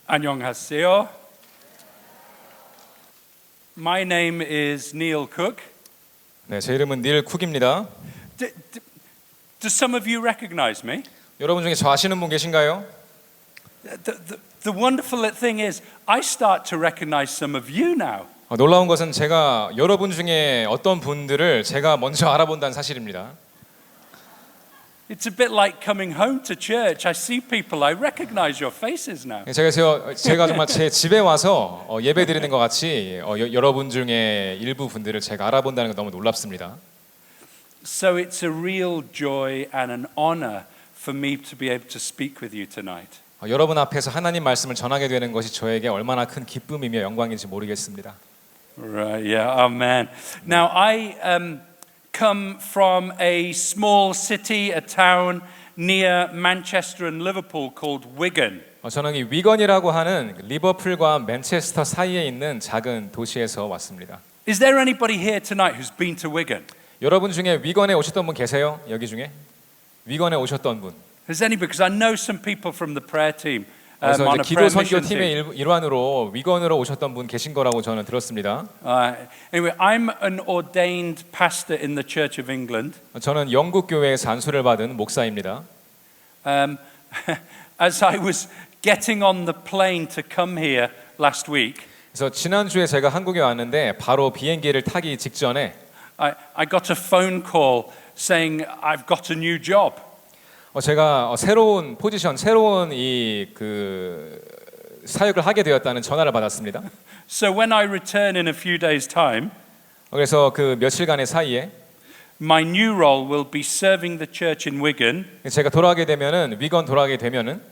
안녕하세요. My name is Neil Cook. 네, 제 이름은 닐 쿡입니다. Do some of you recognize me? 여러분 중에 저 아시는 분 계신가요? The wonderful thing is, I start to recognize some of you now. 놀라운 것은 제가 여러분 중에 어떤 분들을 제가 먼저 알아본다는 사실입니다. It's a bit like coming home to church. I see people, I recognize your faces now. 제가 정말 제 집에 와서 예배 드리는 것 같이 여러분 중에 일부 분들을 제가 알아본다는 게 너무 놀랍습니다. So it's a real joy and an honor for me to be able to speak with you tonight. 여러분 앞에서 하나님 말씀을 전하게 되는 것이 저에게 얼마나 큰 기쁨이며 영광인지 모르겠습니다. Right, yeah, amen. Now I come from a small city, a town near Manchester and Liverpool called Wigan. 저는 이 위건이라고 하는 리버풀과 맨체스터 사이에 있는 작은 도시에서 왔습니다. Is there anybody here tonight who's been to Wigan? 여러분 중에 위건에 오셨던 분 계세요? 여기 중에? 위건에 오셨던 분. Has anybody? Because I know some people from the prayer team. 그래서 On a 이제 prayer 기도 선교 mission 팀의 team. 일환으로 위건으로 오셨던 분 계신 거라고 저는 들었습니다. Anyway, I'm an ordained pastor in the Church of England. 저는 영국 교회에서 안수를 받은 목사입니다. As I was getting on the plane to come here last week, 그래서 지난주에 제가 한국에 왔는데 바로 비행기를 타기 직전에 I got a phone call saying I've got a new job. 제가 새로운 포지션, 새로운 사역을 하게 되었다는 전화를 받았습니다. So when I return in a few days' time, 그래서 그 며칠간의 사이에 my new role will be serving the church in Wigan 제가 돌아가게 되면은 위건 돌아가게 되면은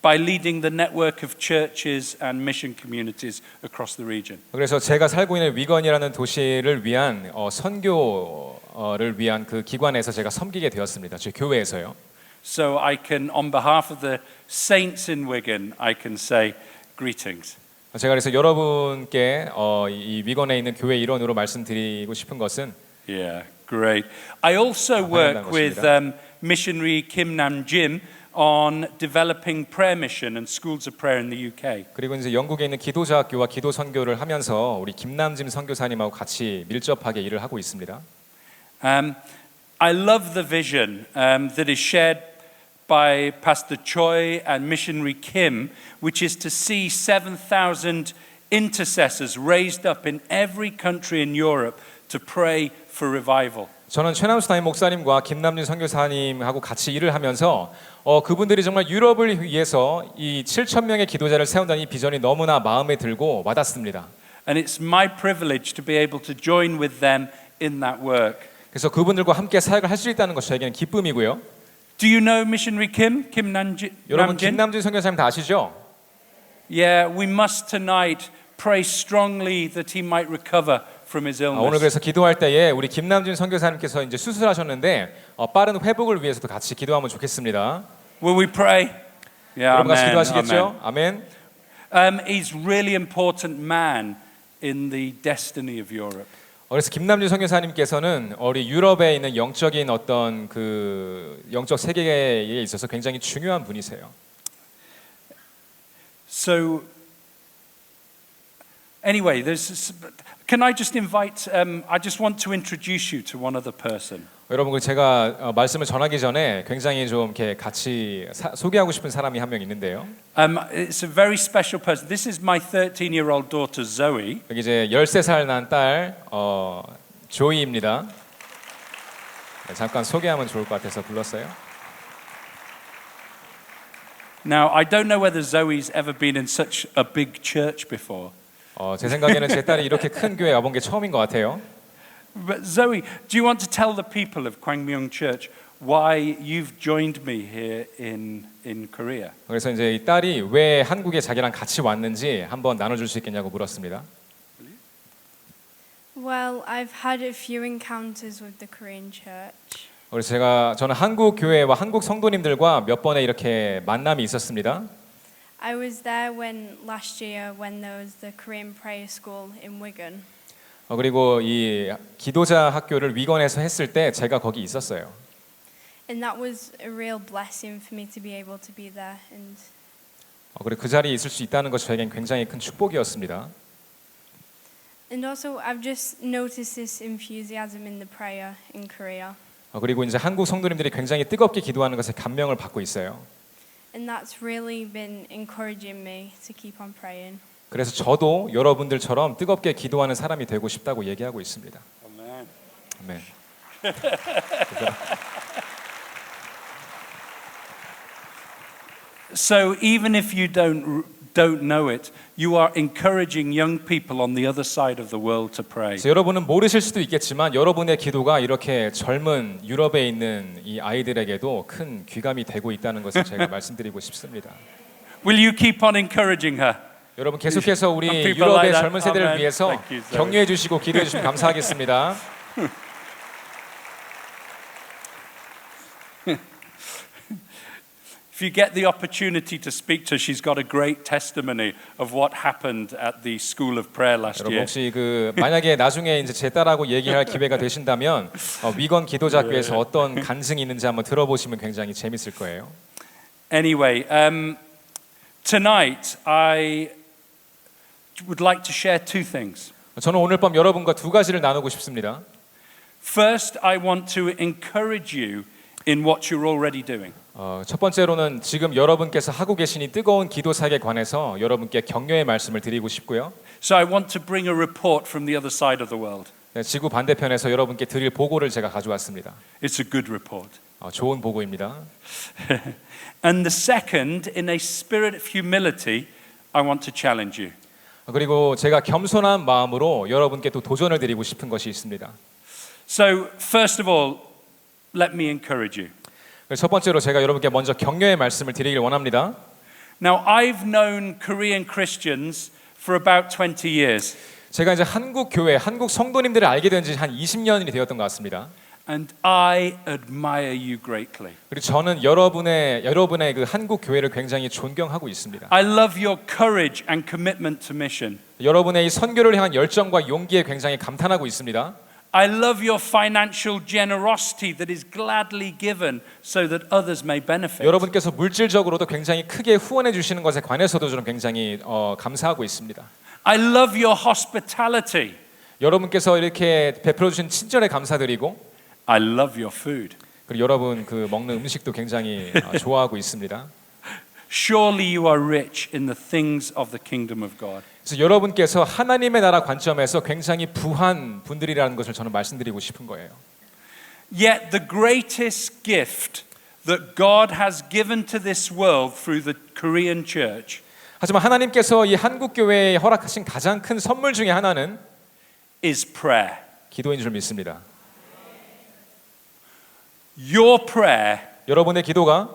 by leading the network of churches and mission communities across the region. 그래서 제가 살고 있는 위건이라는 도시를 위한 선교를 위한 그 기관에서 제가 섬기게 되었습니다. 제 교회에서요. So I can, on behalf of the saints in Wigan, I can say greetings. 제가 그래서 여러분께 이 위건에 있는 교회 일원으로 말씀드리고 싶은 것은 Yeah, great. I also work with missionary Kim Nam Jim on developing prayer mission and schools of prayer in the UK. 그리고 이제 영국에 있는 기도자 학교와 기도 선교를 하면서 우리 김남짐 선교사님하고 같이 밀접하게 일을 하고 있습니다. I love the vision that is shared by Pastor Choi and missionary Kim, which is to see 7,000 intercessors raised up in every country in Europe to pray for revival. 저는 최남수 목사님과 김남진 선교사님하고 같이 일을 하면서 그분들이 정말 유럽을 위해서 이 7,000명의 기도자를 세운다는 이 비전이 너무나 마음에 들고 와닿습니다. And it's my privilege to be able to join with them in that work. 그래서 그분들과 함께 사역을 할 수 있다는 것이 저에게는 기쁨이고요. Do you know missionary Kim? Kim Namjin? 여러분 김남진 선교사님 다 아시죠? Yeah, we must tonight pray strongly that he might recover from his illness. 오늘 그래서 기도할 때에 우리 김남진 선교사님께서 이제 수술하셨는데 빠른 회복을 위해서도 같이 기도하면 좋겠습니다. Will we pray? Yeah, 여러분 같이 amen, 기도하시겠죠? 아멘. He's really important man in the destiny of Europe. 그래서 김남진 선교사님께서는 우리 유럽에 있는 영적인 어떤 그 영적 세계에 있어서 굉장히 중요한 분이세요. So anyway, can I just invite? I just want to introduce you to one other person. 여러분 제가 말씀을 전하기 전에 굉장히 좀 이렇게 같이 소개하고 싶은 사람이 한 명 있는데요. It's a very special person. This is my 13-year-old daughter Zoe. 여기 이제 13살 난 딸 조이입니다. 네, 잠깐 소개하면 좋을 것 같아서 불렀어요. Now, I don't know whether Zoe's ever been in such a big church before. 제 생각에는 제 딸이 이렇게 큰 교회 와본 게 처음인 것 같아요. But Zoe, do you want to tell the people of Kwangmyong Church why you've joined me here in Korea? 그래서 이제 이 딸이 왜 한국에 자기랑 같이 왔는지 한번 나눠줄 수 있겠냐고 물었습니다. Well, I've had a few encounters with the Korean church. 그래서 저는 한국 교회와 한국 성도님들과 몇 번의 이렇게 만남이 있었습니다. I was there when last year when there was the Korean prayer school in Wigan. 그리고 이 기도자 학교를 위건에서 했을 때 제가 거기 있었어요. And that was a real blessing for me to be able to be there. And 그리고 그 자리에 있을 수 있다는 것이 저에겐 굉장히 큰 축복이었습니다. also I've just noticed this enthusiasm in the prayer in Korea. 그리고 이제 한국 성도님들이 굉장히 뜨겁게 기도하는 것에 감명을 받고 있어요. And that's really been encouraging me to keep on praying. 그래서 저도 여러분들처럼 뜨겁게 기도하는 사람이 되고 싶다고 얘기하고 있습니다. Amen. 아멘. So even if you don't know it, you are encouraging young people on the other side of the world to pray. 그래서 여러분은 모르실 수도 있겠지만 여러분의 기도가 이렇게 젊은 유럽에 있는 이 아이들에게도 큰 귀감이 되고 있다는 것을 제가 말씀드리고 싶습니다. Will you keep on encouraging her? 여러분 계속해서 우리 Some people 유럽의 like that. 젊은 세대를 Amen. 위해서 Thank you, sir. 격려해 주시고 기도해 주시면 감사하겠습니다. If you get the opportunity to speak to her, she's got a great testimony of what happened at the School of Prayer last 여러분 year. 혹시 만약에 나중에 이제 제 딸하고 얘기할 기회가 되신다면 위건 기도자교에서 어떤 간증이 있는지 한번 들어보시면 굉장히 재밌을 거예요. Anyway, tonight I would like to share two things. 저는 오늘 밤 여러분과 두 가지를 나누고 싶습니다. First, I want to encourage you in what you're already doing. 첫 번째로는 지금 여러분께서 하고 계신 이 뜨거운 기도 사역에 관해서 여러분께 격려의 말씀을 드리고 싶고요. So I want to bring a report from the other side of the world. 지구 반대편에서 여러분께 드릴 보고를 제가 가져왔습니다. It's a good report. 좋은 보고입니다. And the second, in a spirit of humility, I want to challenge you. 그리고 제가 겸손한 마음으로 여러분께 또 도전을 드리고 싶은 것이 있습니다. So first of all, let me encourage you. 첫 번째로 제가 여러분께 먼저 격려의 말씀을 드리길 원합니다. Now, I've known Korean Christians for about 20 years. 제가 이제 한국 교회, 한국 성도님들을 알게 된 지 한 20년이 되었던 것 같습니다. And I admire you greatly. 그리고 저는 여러분의 그 한국 교회를 굉장히 존경하고 있습니다. I love your courage and commitment to mission. 여러분의 이 선교를 향한 열정과 용기에 굉장히 감탄하고 있습니다. I love your financial generosity that is gladly given so that others may benefit. 여러분께서 물질적으로도 굉장히 크게 후원해 주시는 것에 관해서도 저는 굉장히 감사하고 있습니다. I love your hospitality. 여러분께서 이렇게 베풀어 주신 친절에 감사드리고 I love your food. 그리고 여러분 그 먹는 음식도 굉장히 좋아하고 있습니다. Surely you are rich in the things of the kingdom of God. 그래서 여러분께서 하나님의 나라 관점에서 굉장히 부한 분들이라는 것을 저는 말씀드리고 싶은 거예요. Yet the greatest gift that God has given to this world through the Korean church 하지만 하나님께서 이 한국 교회에 허락하신 가장 큰 선물 중에 하나는 is prayer. 기도인 줄 믿습니다. Your prayer 여러분의 기도가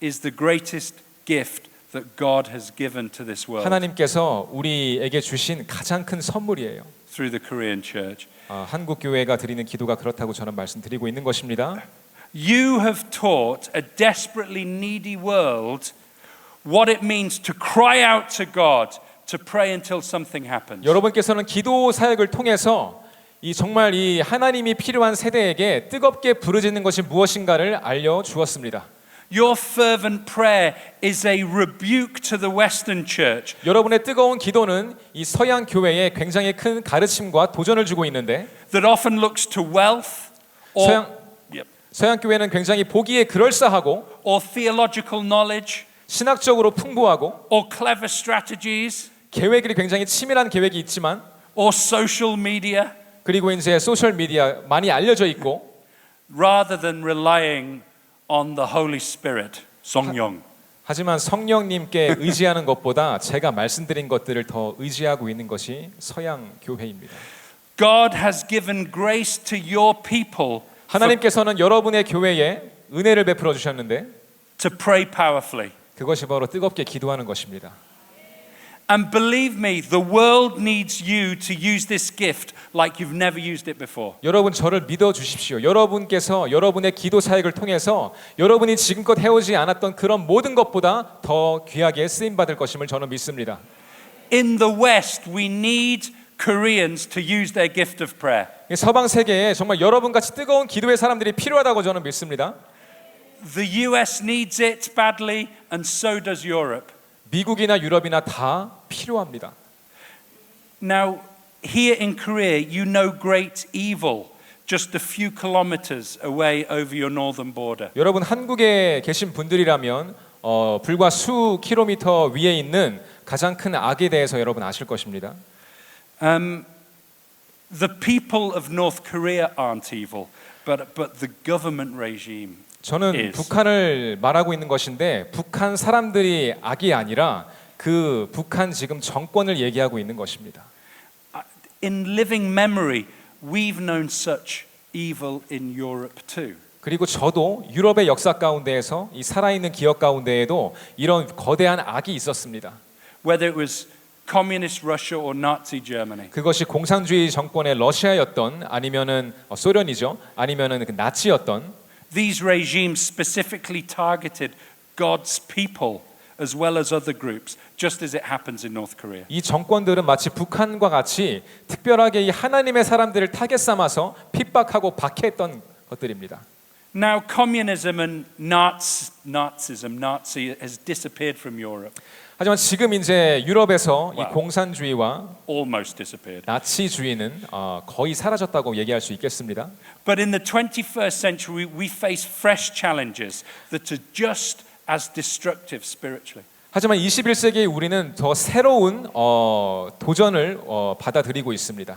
is the greatest gift that God has given to this world 하나님께서 우리에게 주신 가장 큰 선물이에요. through the Korean church. 한국 교회가 드리는 기도가 그렇다고 저는 말씀드리고 있는 것입니다. You have taught a desperately needy world what it means to cry out to God, to pray until something happens. 여러분께서는 기도 사역을 통해서 이 정말 이 하나님이 필요한 세대에게 뜨겁게 부르짖는 것이 무엇인가를 알려 주었습니다. Your fervent prayer is a rebuke to the Western church. 여러분의 뜨거운 기도는 이 서양 교회에 굉장히 큰 가르침과 도전을 주고 있는데 That often looks to wealth or, 서양 교회는 굉장히 보기에 그럴싸하고 or theological knowledge 신학적으로 풍부하고 or clever strategies 계획이 굉장히 치밀한 계획이 있지만 or social media 그리고 이제 소셜 미디어 많이 알려져 있고 rather than relying on the Holy Spirit, 성령. 하지만 성령님께 의지하는 것보다 제가 말씀드린 것들을 더 의지하고 있는 것이 서양 교회입니다. God has given grace to your people 하나님께서는 여러분의 교회에 은혜를 베풀어 주셨는데 to pray powerfully. 그것이 바로 뜨겁게 기도하는 것입니다. And believe me, the world needs you to use this gift like you've never used it before. 여러분 저를 믿어 주십시오. 여러분께서 여러분의 기도 사역을 통해서 여러분이 지금껏 해오지 않았던 그런 모든 것보다 더 귀하게 쓰임 받을 것임을 저는 믿습니다. In the West, we need Koreans to use their gift of prayer. 서방 세계에 정말 여러분같이 뜨거운 기도의 사람들이 필요하다고 저는 믿습니다. The US needs it badly, and so does Europe. 미국이나 유럽이나 다 필요합니다. Now, here in Korea, you know great evil just a few kilometers away over your northern border. 여러분 한국에 계신 분들이라면 불과 수 킬로미터 위에 있는 가장 큰 악에 대해서 여러분 아실 것입니다. The people of North Korea aren't evil, but the government regime 저는 is. 북한을 말하고 있는 것인데 북한 사람들이 악이 아니라 그 북한 지금 정권을 얘기하고 있는 것입니다. In living memory, we've known such evil in Europe too. 그리고 저도 유럽의 역사 가운데에서 이 살아있는 기억 가운데에도 이런 거대한 악이 있었습니다. Whether it was communist Russia or Nazi Germany. 그것이 공산주의 정권의 러시아였던 아니면은 소련이죠. 아니면은 그 나치였던 These regimes specifically targeted God's people as well as other groups, just as it happens in North Korea. 이 정권들은 마치 북한과 같이 특별하게 이 하나님의 사람들을 타겟 삼아서 핍박하고 박해했던 것들입니다. Now, communism and Nazi has disappeared from Europe. 하지만 지금 이제 유럽에서 이 Wow. 공산주의와 Almost disappeared. 나치주의는 거의 사라졌다고 얘기할 수 있겠습니다. But in the 21st century, we face fresh challenges that are just as destructive spiritually. 하지만 21세기에 우리는 더 새로운 도전을 받아들이고 있습니다.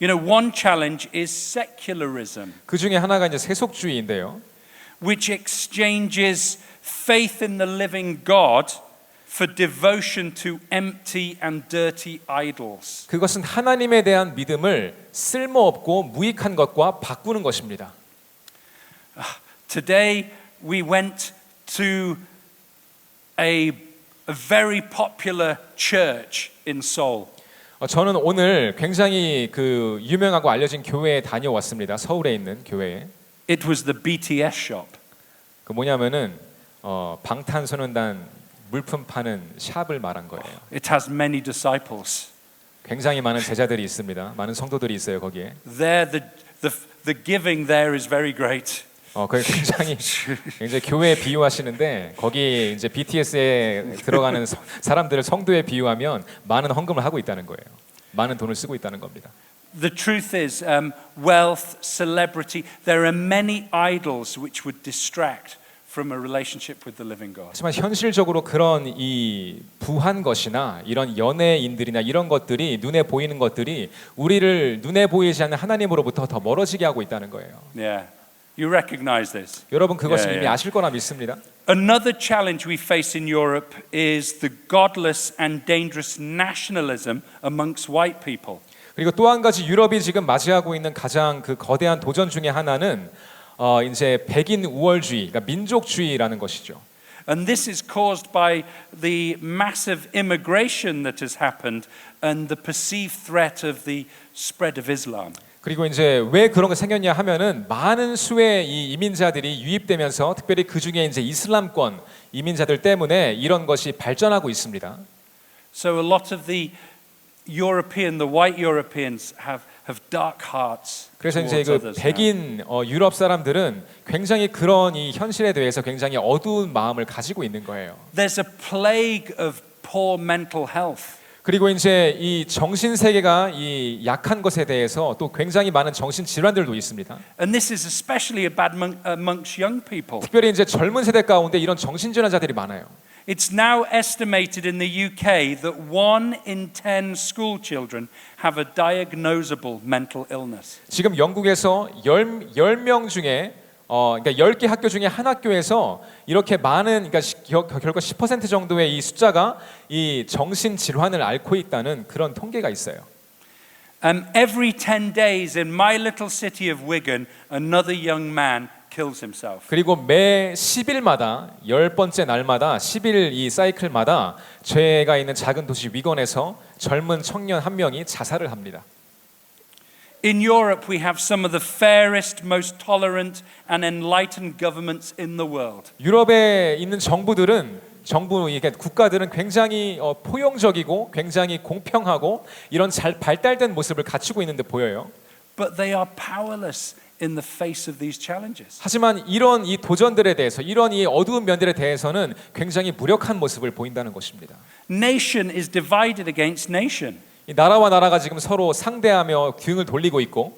You know, one challenge is secularism, 그 중에 하나가 이제 세속주의인데요. which exchanges faith in the living God for devotion to empty and dirty idols. 그것은 하나님에 대한 믿음을 쓸모없고 무익한 것과 바꾸는 것입니다. Today, we went to a very popular church in Seoul. 저는 오늘 굉장히 그 유명하고 알려진 교회에 다녀왔습니다. 서울에 있는 교회에. It was the BTS shop. 그 뭐냐면은 방탄소년단 물품 파는 샵을 말한 거예요. It has many disciples. 굉장히 많은 제자들이 있습니다. 많은 성도들이 있어요 거기에. There, the giving there is very great. 그 굉장히 교회에 비유하시는데 거기 이제 BTS에 들어가는 사람들을 성도에 비유하면 많은 헌금을 하고 있다는 거예요. 많은 돈을 쓰고 있다는 겁니다. The truth is, wealth, celebrity, there are many idols which would distract from a relationship with the living God. 하지만 현실적으로 그런 이 부한 것이나 이런 연예인들이나 이런 것들이 눈에 보이는 것들이 우리를 눈에 보이지 않는 하나님으로부터 더 멀어지게 하고 있다는 거예요. Yeah, you recognize this. 여러분 그것을 Yeah, 이미 yeah. 아실 거라 믿습니다. Another challenge we face in Europe is the godless and dangerous nationalism amongst white people. 그리고 또 한 가지 유럽이 지금 맞이하고 있는 가장 그 거대한 도전 중에 하나는 이제 백인 우월주의, 그러니까 민족주의라는 것이죠. And this is caused by the massive immigration that has happened and the perceived threat of the spread of Islam. 그리고 이제 왜 그런 게 생겼냐 하면은 많은 수의 이 이민자들이 유입되면서 특별히 그 중에 이제 이슬람권 이민자들 때문에 이런 것이 발전하고 있습니다. So a lot of the white Europeans have dark hearts. 그래서 이제 towards 그 others now. 백인 유럽 사람들은 굉장히 그런 이 현실에 대해서 굉장히 어두운 마음을 가지고 있는 거예요. There's a plague of poor mental health. 그리고 이제 이 정신 세계가 이 약한 것에 대해서 또 굉장히 많은 정신 질환들도 있습니다. And this is especially bad amongst young people. 특별히 이제 젊은 세대 가운데 이런 정신 질환자들이 많아요. It's now estimated in the UK that 1 in 10 school children have a diagnosable mental illness. 지금 영국에서 10명 중에 그러니까 10개 학교 중에 한 학교에서 이렇게 많은 그러니까 결과 10% 정도의 이 숫자가 이 정신 질환을 앓고 있다는 그런 통계가 있어요. Every 10 days in my little city of Wigan, another young man kills himself. 그리고 매 10일마다 10번째 날마다 10일 이 사이클마다 죄가 있는 작은 도시 위건에서 젊은 청년 한 명이 자살을 합니다. In Europe, we have some of the fairest, most tolerant and enlightened governments in the world. 유럽에 있는 이게 국가들은 굉장히 포용적이고 굉장히 공평하고 이런 잘 발달된 모습을 갖추고 있는데 보여요. But they are powerless in the face of these challenges. 하지만 이런 이 도전들에 대해서 이런 이 어두운 면들에 대해서는 굉장히 무력한 모습을 보인다는 것입니다. Nation is divided against nation. 이 나라와 나라가 지금 서로 상대하며 균을 돌리고 있고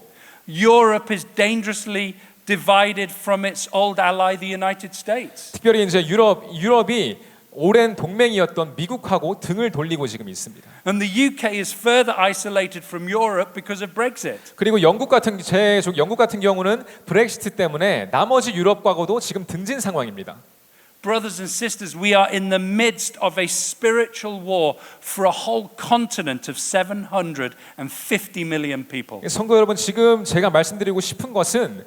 Europe is dangerously divided from its old ally, the United States. 특별히 이제 유럽이 오랜 동맹이었던 미국하고 등을 돌리고 지금 있습니다. And the UK is further isolated from Europe because of Brexit. 그리고 영국 같은 경우는 브렉시트 때문에 나머지 유럽과도 지금 등진 상황입니다. Brothers and sisters, we are in the midst of a spiritual war for a whole continent of 750 million people. 성도 여러분, 지금 제가 말씀드리고 싶은 것은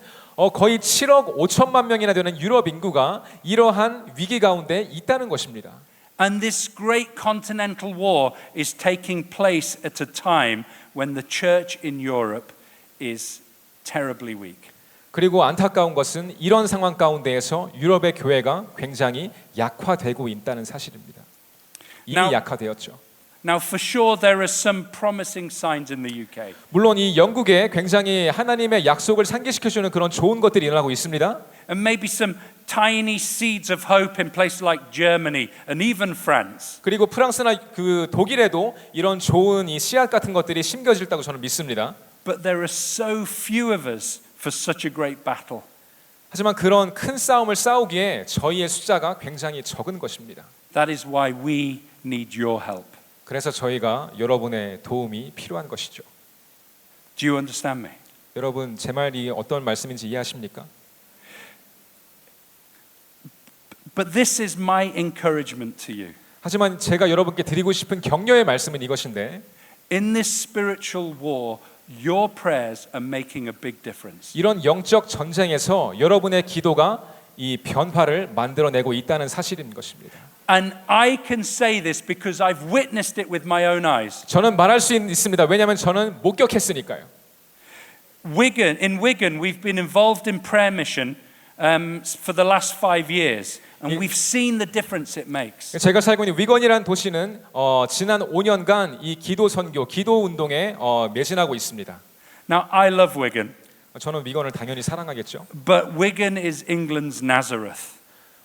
거의 7억 5천만 명이나 되는 유럽 인구가 이러한 위기 가운데 있다는 것입니다. And this great continental war is taking place at a time when the church in Europe is terribly weak. 그리고 안타까운 것은 이런 상황 가운데에서 유럽의 교회가 굉장히 약화되고 있다는 사실입니다. 이미 Now- 약화되었죠. Now, for sure, there are some promising signs in the UK. 물론 이 영국에 굉장히 하나님의 약속을 상기시켜주는 그런 좋은 것들이 일어나고 있습니다. And maybe some tiny seeds of hope in places like Germany and even France. 그리고 프랑스나 그 독일에도 이런 좋은 이 씨앗 같은 것들이 심겨질다고 저는 믿습니다. But there are so few of us for such a great battle. 하지만 그런 큰 싸움을 싸우기에 저희의 숫자가 굉장히 적은 것입니다. That is why we need your help. 그래서 저희가 여러분의 도움이 필요한 것이죠. Do you understand me? 여러분 제 말이 어떤 말씀인지 이해하십니까? But this is my encouragement to you. 하지만 제가 여러분께 드리고 싶은 격려의 말씀은 이것인데 In this spiritual war, your prayers are making a big difference. 이런 영적 전쟁에서 여러분의 기도가 이 변화를 만들어내고 있다는 사실인 것입니다. And I can say this because I've witnessed it with my own eyes. 저는 말할 수 있습니다. 왜냐하면 저는 목격했으니까요. In Wigan, we've been involved in prayer mission for the last 5 years, and we've seen the difference it makes. 제가 살고 있는 위건이라는 도시는 지난 5년간 이 기도 선교, 기도 운동에 매진하고 있습니다. Now, I love Wigan, 저는 위건을 당연히 사랑하겠죠. but Wigan is England's Nazareth.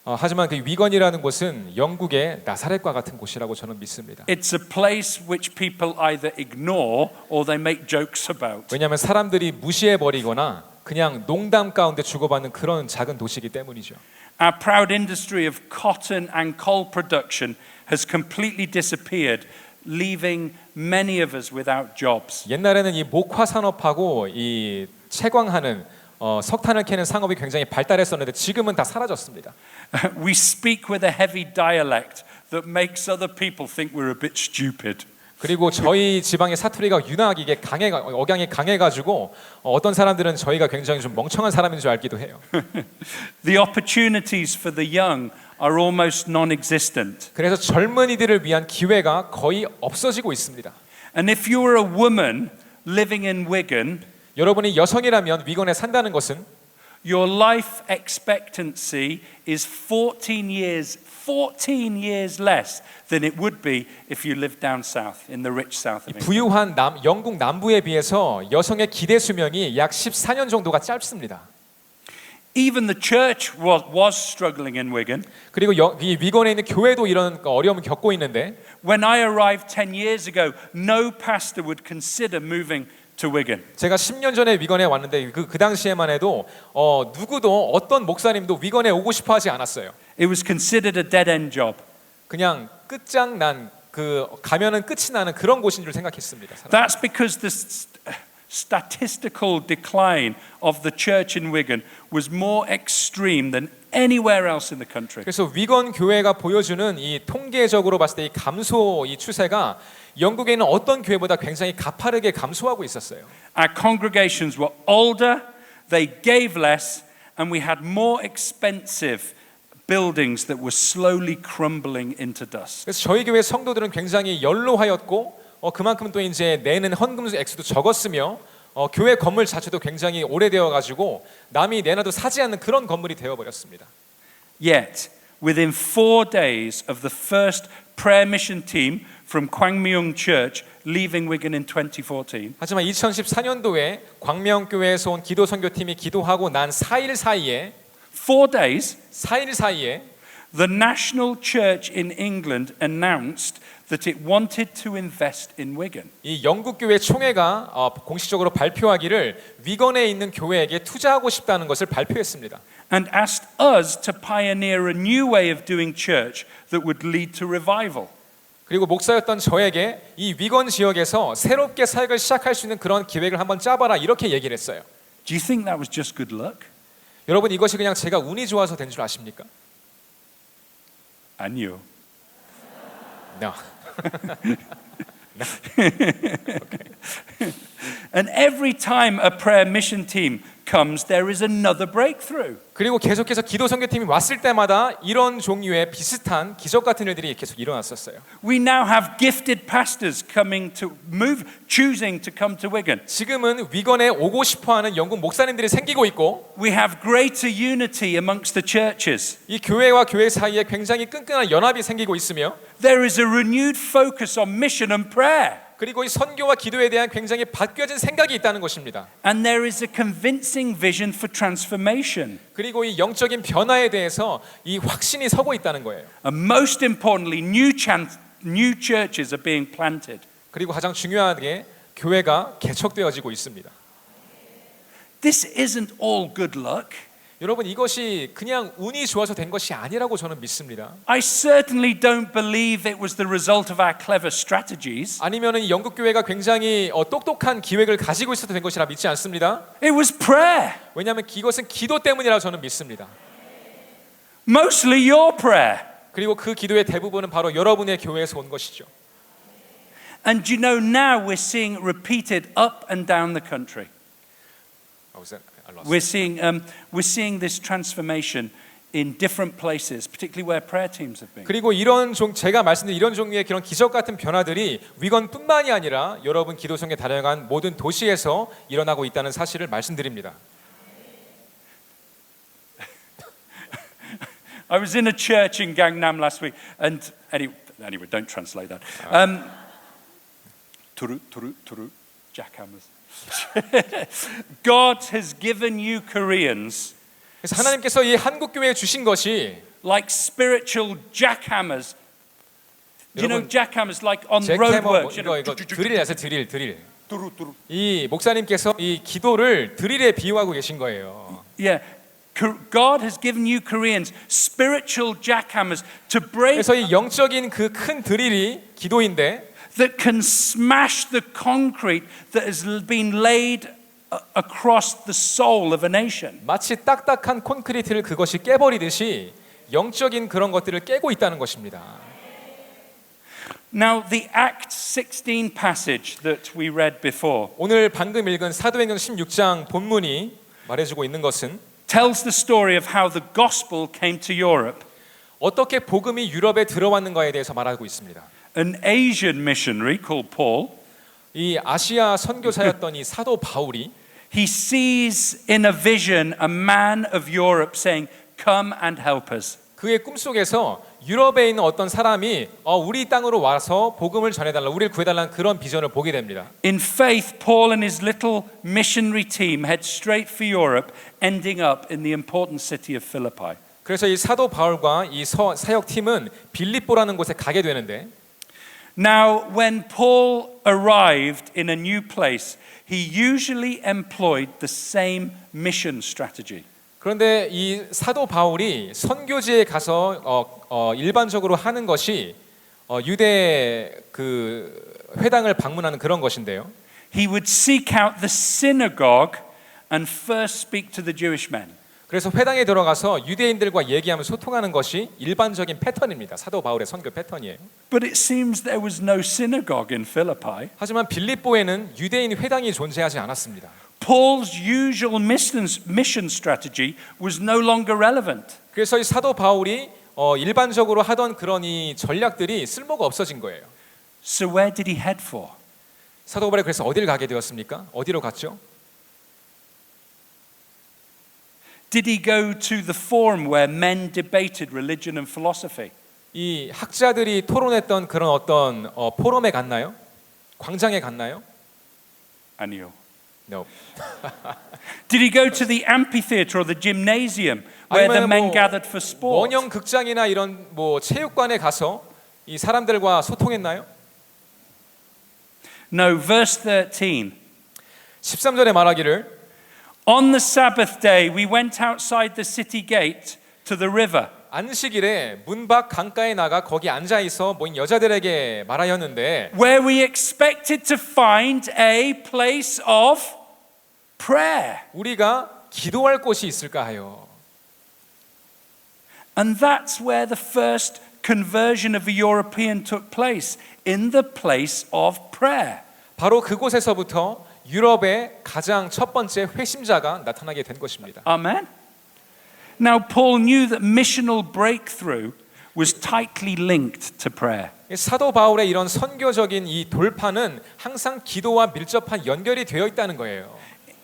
하지만 그 위건이라는 곳은 영국의 나사렛과 같은 곳이라고 저는 믿습니다. It's a place which people either ignore or they make jokes about. 왜냐하면 사람들이 무시해 버리거나 그냥 농담 가운데 주고받는 그런 작은 도시이기 때문이죠. Our proud industry of cotton and coal production has completely disappeared, leaving many of us without jobs. 옛날에는 이 목화 산업하고 이 채광하는 석탄을 캐는 상업이 굉장히 발달했었는데 지금은 다 사라졌습니다. We speak with a heavy dialect that makes other people think we're a bit stupid. 그리고 저희 지방의 사투리가 유난하게 이게 억양이 강해가지고 어떤 사람들은 저희가 굉장히 좀 멍청한 사람인 줄 알기도 해요. The opportunities for the young are almost non-existent. 그래서 젊은이들을 위한 기회가 거의 없어지고 있습니다. And if you were a woman living in Wigan, 여러분이 여성이라면 위건에 산다는 것은 your life expectancy is 14 years less than it would be if you lived down south in the rich south of England. 부유한 영국 남부에 비해서 여성의 기대 수명이 약 14년 정도가 짧습니다. Even the church was struggling in Wigan. 그리고 이 위건에 있는 교회도 이런 어려움을 겪고 있는데 When I arrived 10 years ago, no pastor would consider moving to Wigan. 제가 10년 전에 위건에 왔는데 그 당시에만 해도 누구도 어떤 목사님도 위건에 오고 싶어 하지 않았어요. It was considered a dead-end job. 그냥 끝장난 가면은 끝이 나는 그런 곳인 줄 생각했습니다. That's because the statistical decline of the church in Wigan was more extreme than anywhere else in the country. 그래서 위건 교회가 보여주는 이 통계적으로 봤을 때 이 감소 이 추세가 영국에 있는 어떤 교회보다 굉장히 가파르게 감소하고 있었어요. Our congregations were older, they gave less, and we had more expensive buildings that were slowly crumbling into dust. 그래서 저희 교회 성도들은 굉장히 연로하였고 그만큼 또 이제 내는 헌금 액수도 적었으며 교회 건물 자체도 굉장히 오래되어 가지고 남이 내놔도 사지 않는 그런 건물이 되어 버렸습니다. Yet, within 4 days of the first prayer mission team from Kwangmyong Church leaving Wigan in 2014, 하지만 2014년도에 광명교회에서 온 기도 선교팀이 기도하고 난 4일 사이에 4 days, 4일 사이에 the National Church in England announced that it wanted to invest in Wigan. 이 영국 교회 총회가 공식적으로 발표하기를 위건에 있는 교회에게 투자하고 싶다는 것을 발표했습니다. And asked us to pioneer a new way of doing church that would lead to revival. 그리고 목사였던 저에게 이 위건 지역에서 새롭게 사역을 시작할 수 있는 그런 기획을 한번 짜봐라 이렇게 얘기를 했어요. Do you think that was just good luck? 여러분 이것이 그냥 제가 운이 좋아서 된 줄 아십니까? 아니요. No. And every time a prayer mission team comes, there is another breakthrough. 그리고 계속해서 기도 선교팀이 왔을 때마다 이런 종류의 비슷한 기적 같은 일들이 계속 일어났었어요. We now have gifted pastors choosing to come to Wigan. 지금은 위건에 오고 싶어하는 영국 목사님들이 생기고 있고, We have greater unity amongst the churches. 이 교회와 교회 사이에 굉장히 끈끈한 연합이 생기고 있으며, There is a renewed focus on mission and prayer. 그리고 이 선교와 기도에 대한 굉장히 바뀌어진 생각이 있다는 것입니다. And there is a convincing vision for transformation. 그리고 이 영적인 변화에 대해서 이 확신이 서고 있다는 거예요. And most importantly, new churches are being planted. 그리고 가장 중요하게 교회가 개척되어지고 있습니다. This isn't all good luck. 여러분 이것이 그냥 운이 좋아서 된 것이 아니라고 저는 믿습니다. I certainly don't believe it was the result of our clever strategies. 아니면은 영국 교회가 굉장히 똑똑한 기획을 가지고 있어서 된 것이라 믿지 않습니다. It was prayer. 왜냐하면 이것은 기도 때문이라고 저는 믿습니다. Mostly your prayer. 그리고 그 기도의 대부분은 바로 여러분의 교회에서 온 것이죠. And you know, now we're seeing it repeated up and down the country. We're seeing this transformation in different places, particularly where prayer teams have been. 그리고 제가 말씀드린 이런 종류의 그런 기적 같은 변화들이 위건뿐만이 아니라 여러분 기도성에 다양한 모든 도시에서 일어나고 있다는 사실을 말씀드립니다. I was in a church in Gangnam last week, and anyway, don't translate that. Turu, jackhammers. God has given you Koreans 그래서 하나님께서 이 한국 교회에 주신 것이 like spiritual jackhammers. You know, jackhammers like on roadworks. 이거 드릴에서 드릴. 이 목사님께서 이 기도를 드릴에 비유하고 계신 거예요. Yeah. God has given you Koreans spiritual jackhammers to break. 그래서 이 영적인 그 큰 드릴이 기도인데 that can smash the concrete that has been laid across the soul of a nation. 마치 딱딱한 콘크리트를 그것이 깨버리듯이 영적인 그런 것들을 깨고 있다는 것입니다. Now the Acts 16 passage that we read before 오늘 방금 읽은 사도행전 16장 본문이 말해주고 있는 것은 tells the story of how the gospel came to Europe. 어떻게 복음이 유럽에 들어왔는가에 대해서 말하고 있습니다. An Asian missionary called Paul, 이 아시아 선교사였던 이 사도 바울이 he sees in a vision a man of Europe saying, "Come and help us." 그의 꿈속에서 유럽에 있는 어떤 사람이 우리 땅으로 와서 복음을 전해달라, 우리를 구해달라는 그런 비전을 보게 됩니다. In faith, Paul and his little missionary team head straight for Europe, ending up in the important city of Philippi. 그래서 이 사도 바울과 이 사역팀은 빌립보라는 곳에 가게 되는데 Now, when Paul arrived in a new place, he usually employed the same mission strategy. 그런데 이 사도 바울이 선교지에 가서 일반적으로 하는 것이 유대 그 회당을 방문하는 그런 것인데요. He would seek out the synagogue and first speak to the Jewish men. 그래서 회당에 들어가서 유대인들과 얘기하며 소통하는 것이 일반적인 패턴입니다. 사도 바울의 선교 패턴이에요. But it seems there was no synagogue in Philippi. 하지만 빌립보에는 유대인 회당이 존재하지 않았습니다. Paul's usual mission strategy was no longer relevant. 그래서 이 사도 바울이 일반적으로 하던 그런 이 전략들이 쓸모가 없어진 거예요. So where did he head for? 사도 바울이 그래서 어디를 가게 되었습니까? 어디로 갔죠? Did he go to the forum where men debated religion and philosophy? 이 학자들이 토론했던 그런 어떤 포럼에 갔나요? 광장에 갔나요? 아니요. No. Did he go to the amphitheater or the gymnasium where the men gathered for sport? 원형 극장이나 이런 뭐 체육관에 가서 이 사람들과 소통했나요? No, verse 13. 13절에 말하기를 On the Sabbath day, we went outside the city gate to the river. 안식일에 문 밖 강가에 나가 거기 앉아 있어 모인 여자들에게 말하였는데 Where we expected to find a place of prayer. 우리가 기도할 곳이 있을까 하여. And that's where the first conversion of a European took place, in the place of prayer. 바로 그곳에서부터 유럽의 가장 첫 번째 회심자가 나타나게 된 것입니다. Amen. Now, Paul knew that missional breakthrough was tightly linked to prayer. 사도 바울의 이런 선교적인 이 돌파는 항상 기도와 밀접한 연결이 되어 있다는 거예요.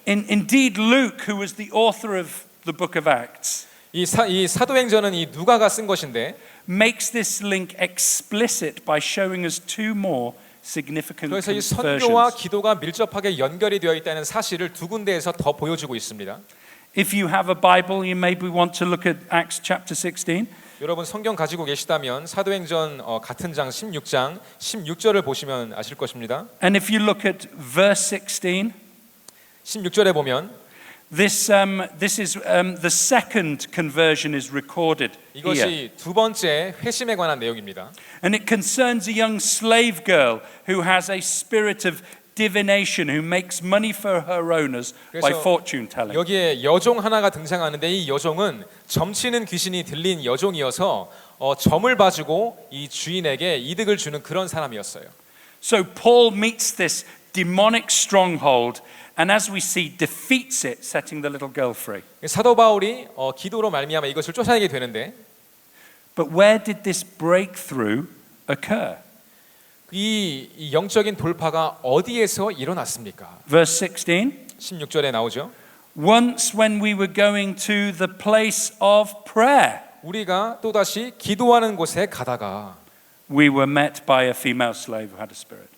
Indeed, Luke, who was the author of the book of Acts, 이 사도행전은 이 누가가 쓴 것인데 makes this link explicit by showing us two more significant 그래서 이 선교와 conversions. 기도가 밀접하게 연결이 되어 있다는 사실을 두 군데에서 더 보여주고 있습니다. If you have a Bible, you maybe want to look at Acts chapter 16. 여러분 성경 가지고 계시다면 사도행전 같은 장 16장 16절을 보시면 아실 것입니다. And if you look at verse 16, 16절에 보면 this is the second conversion is recorded here. 이것이 두 번째 회심에 관한 내용입니다. And it concerns a young slave girl who has a spirit of divination, who makes money for her owners by 그래서 fortune telling. 여기에 여종 하나가 등장하는데 이 여종은 점치는 귀신이 들린 여종이어서 점을 봐주고 이 주인에게 이득을 주는 그런 사람이었어요. So Paul meets this demonic stronghold and as we see defeats it, setting the little girl free. 사도 바울이 기도로 말미암아 이것을 쫓아내게 되는데 But where did this breakthrough occur? 이 영적인 돌파가 어디에서 일어났습니까? Verse 16. 16절에 나오죠. Once when we were going to the place of prayer, 우리가 또다시 기도하는 곳에 가다가 we were met by a female slave who had a spirit.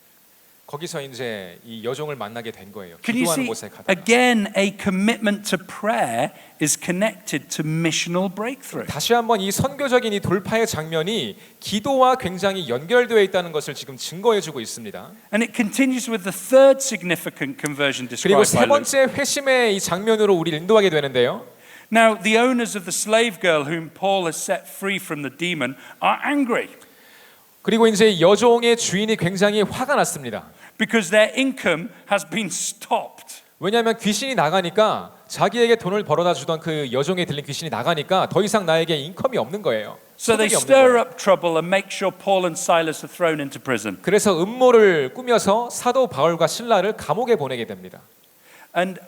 거기서 이제 이 여종을 만나게 된 거예요. Can you 기도하는 see 곳에 가다가. again a commitment to prayer is connected to missional breakthrough. 다시 한번 이 선교적인 이 돌파의 장면이 기도와 굉장히 연결되어 있다는 것을 지금 증거해주고 있습니다. And it continues with the third significant conversion 그리고 described 세 by Luke. 번째 회심의 이 장면으로 우리를 인도하게 되는데요. Now, the owners of the slave girl whom Paul has set free from the demon are angry 그리고 이제 여종의 주인이 굉장히 화가 났습니다. because their income has been stopped. 왜냐하면 귀신이 나가니까 자기에게 돈을 벌어다 주던 그 여종에 들린 귀신이 나가니까 더 이상 나에게 인컴이 없는 거예요. So they 소득이 없는 stir 거예요. up trouble and make sure Paul and Silas are thrown into prison. 그래서 음모를 꾸며서 사도 바울과 실라를 감옥에 보내게 됩니다. And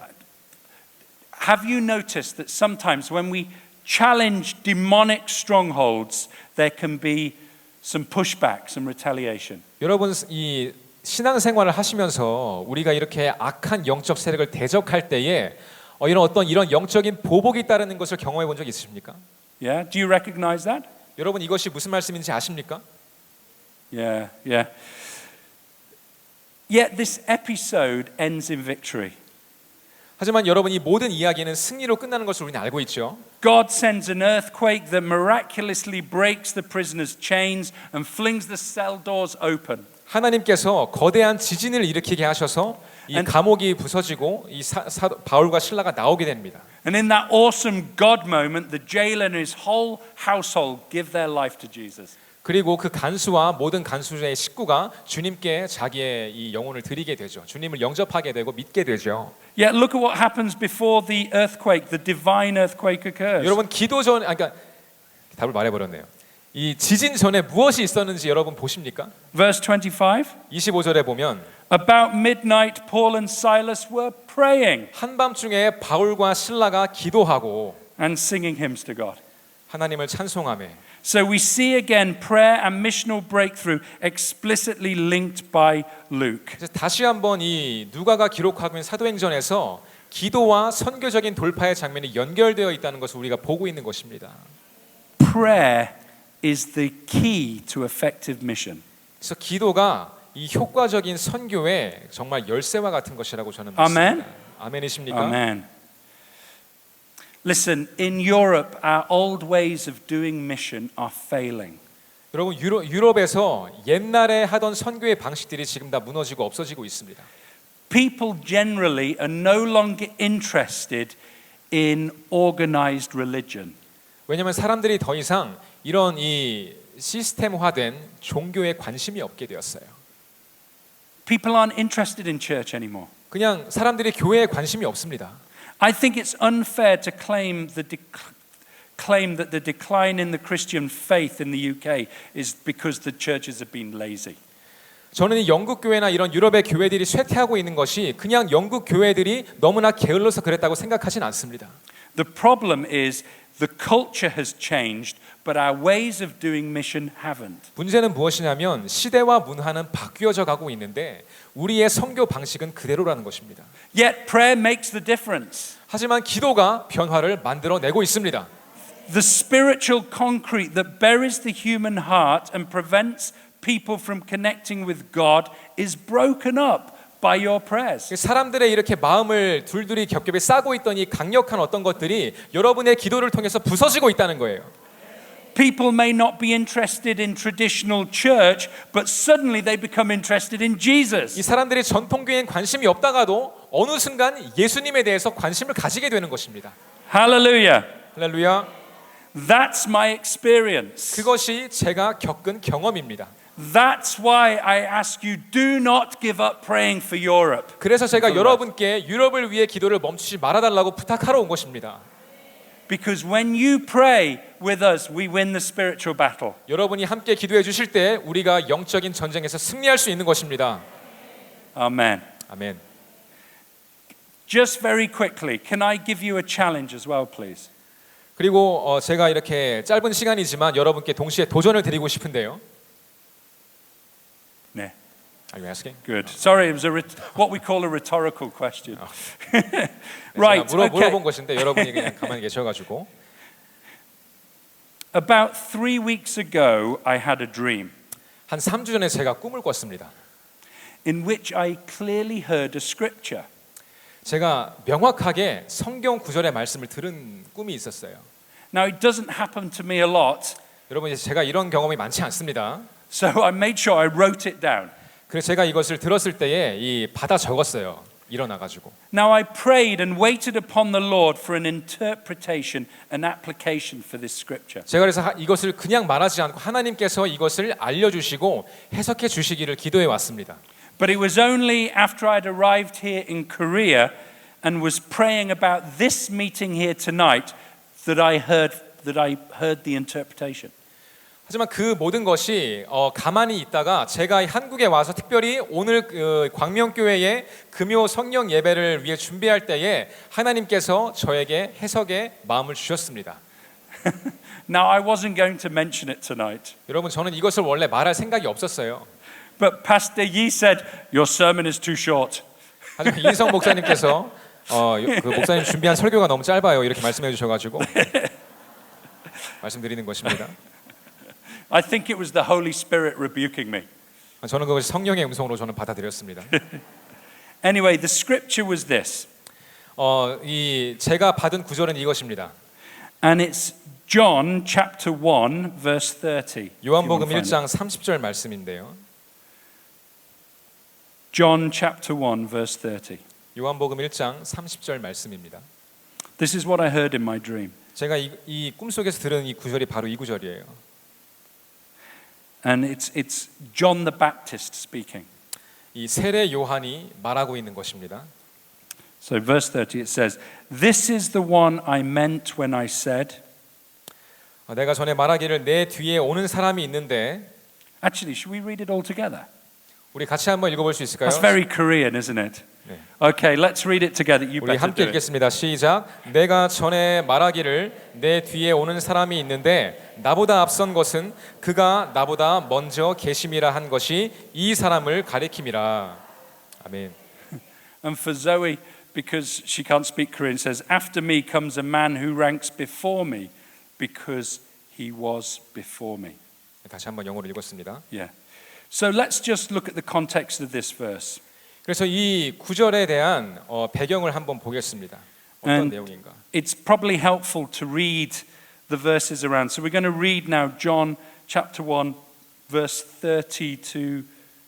have you noticed that sometimes when we challenge demonic strongholds, there can be some pushback, some retaliation? 여러분 이 신앙생활을 하시면서 우리가 이렇게 악한 영적 세력을 대적할 때에 이런 영적인 보복이 따르는 것을 경험해 본 적 있으십니까? Yeah, do you recognize that? 여러분 이것이 무슨 말씀인지 아십니까? Yeah. Yet this episode ends in victory. 하지만 여러분 이 모든 이야기는 승리로 끝나는 것을 우리는 알고 있죠. God sends an earthquake that miraculously breaks the prisoners' chains and flings the cell doors open. 하나님께서 거대한 지진을 일으키게 하셔서 이 감옥이 부서지고 이 바울과 실라가 나오게 됩니다. And in that awesome God moment, the jailer and his whole household give their life to Jesus. 그리고 그 간수와 모든 간수의 식구가 주님께 자기의 이 영혼을 드리게 되죠. 주님을 영접하게 되고 믿게 되죠. Yet look at what happens before the earthquake, the divine earthquake occurs. 여러분 기도 전 그러니까 답을 말해버렸네요. 이 지진 전에 무엇이 있었는지 여러분 보십니까? Verse 25. 25절에 보면 About midnight, Paul and Silas were praying 한밤중에 바울과 실라가 기도하고 and singing hymns to God. 하나님을 찬송하며. So we see again prayer and missional breakthrough explicitly linked by Luke. 그래서 다시 한번 이 누가가 기록하고 있는 사도행전에서 기도와 선교적인 돌파의 장면이 연결되어 있다는 것을 우리가 보고 있는 것입니다. Prayer is the key to effective mission. 그래서 기도가 이 효과적인 선교의 정말 열쇠와 같은 것이라고 저는 아멘. 믿습니다. 아멘이십니까? Amen. Listen, in Europe, our old ways of doing mission are failing. 여러분 유럽에서 옛날에 하던 선교의 방식들이 지금 다 무너지고 없어지고 있습니다. People generally are no longer interested in organized religion. 왜냐하면 사람들이 더 이상 이런 이 시스템화된 종교에 관심이 없게 되었어요. People aren't interested in church anymore. 그냥 사람들이 교회에 관심이 없습니다. I think it's unfair to claim that the decline in the Christian faith in the UK is because the churches have been lazy. 저는 이 영국 교회나 이런 유럽의 교회들이 쇠퇴하고 있는 것이 그냥 영국 교회들이 너무나 게을러서 그랬다고 생각하진 않습니다. The problem is the culture has changed, but our ways of doing mission haven't. 문제는 무엇이냐면 시대와 문화는 바뀌어져 가고 있는데 우리의 선교 방식은 그대로라는 것입니다. Yet prayer makes the difference. 하지만 기도가 변화를 만들어내고 있습니다. The spiritual concrete that buries the human heart and prevents people from connecting with God is broken up by your prayers. 사람들의 이렇게 마음을 둘둘이 겹겹이 싸고 있던 이 강력한 어떤 것들이 여러분의 기도를 통해서 부서지고 있다는 거예요. People may not be interested in traditional church, but suddenly they become interested in 이 Jesus. 사람들이 전통교회엔 관심이 없다가도 어느 순간 예수님에 대해서 관심을 가지게 되는 것입니다. Hallelujah. 할렐루야. That's my experience. 그것이 제가 겪은 경험입니다. That's why I ask you, do not give up praying for Europe. 그래서 제가 여러분께 유럽을 위해 기도를 멈추지 말아달라고 부탁하러 온 것입니다. Because when you pray with us, we win the spiritual battle. 여러분이 함께 기도해 주실 때 우리가 영적인 전쟁에서 승리할 수 있는 것입니다. Amen. 아멘. Just very quickly, can I give you a challenge as well, please? 그리고 제가 이렇게 짧은 시간이지만 여러분께 동시에 도전을 드리고 싶은데요. 네. Are you asking? Good. Sorry, it was what we call a rhetorical question. right. Right. 물어본 것인데 여러분이 그냥 가만히 계셔가지고. About 3 weeks ago, I had a dream 한 3주 전에 제가 꿈을 꿨습니다. in which I clearly heard a scripture. 제가 명확하게 성경 구절의 말씀을 들은 꿈이 있었어요. Now, it doesn't happen to me a lot, 여러분 제가 이런 경험이 많지 않습니다. so I made sure I wrote it down. 그래서 제가 이것을 들었을 때에 이 받아 적었어요. 일어나가지고. Now, I prayed and waited upon the Lord for an interpretation and application for this scripture. 제가 그래서 이것을 그냥 말하지 않고 하나님께서 이것을 알려주시고 해석해 주시기를 기도해 왔습니다. But it was only after I'd arrived here in Korea and was praying about this meeting here tonight that I heard the interpretation. 하지만 그 모든 것이 가만히 있다가 제가 한국에 와서 특별히 오늘 광명교회의 금요 성령 예배를 위해 준비할 때에 하나님께서 저에게 해석의 마음을 주셨습니다. Now, I wasn't going to mention it tonight, 여러분 저는 이것을 원래 말할 생각이 없었어요. but Pastor Yi said, your sermon is too short. 하지만 이인성 목사님께서 그 목사님 준비한 설교가 너무 짧아요. 이렇게 말씀해 주셔가지고 말씀드리는 것입니다. I think it was the Holy Spirit rebuking me. 저는 그것이 성령의 음성으로 저는 받아들였습니다. Anyway, the scripture was this, 이 제가 받은 구절은 이것입니다. and it's John chapter 1 verse 30. 요한복음 1장 30절 말씀인데요. John chapter 1 verse 30. 요한복음 1장 30절 말씀입니다. This is what I heard in my dream. 제가 이 꿈속에서 들은 이 구절이 바로 이 구절이에요. And it's John the Baptist speaking. 이 세례 요한이 말하고 있는 것입니다. So verse 30 it says, "This is the one I meant when I said." 내가 전에 말하기를 내 뒤에 오는 사람이 있는데 Actually, should we read it all together? 우리 같이 한번 읽어볼 수 있을까요? That's very Korean, isn't it? 네. Okay, let's read it together. You 우리 better 함께 do it. 읽겠습니다. 시작. 내가 전에 말하기를 내 뒤에 오는 사람이 있는데 나보다 앞선 것은 그가 나보다 먼저 계심이라 한 것이 이 사람을 가리킴이라. 아멘. And for Zoe, because she can't speak Korean, says, After me comes a man who ranks before me because he was before me. 다시 한번 영어로 읽었습니다. Yeah. So let's just look at the context of this verse. 그래서 이 구절에 대한 배경을 한번 보겠습니다. 어떤 And 내용인가? it's probably helpful to read the verses around. So we're going to read now John chapter 1, verse 30 to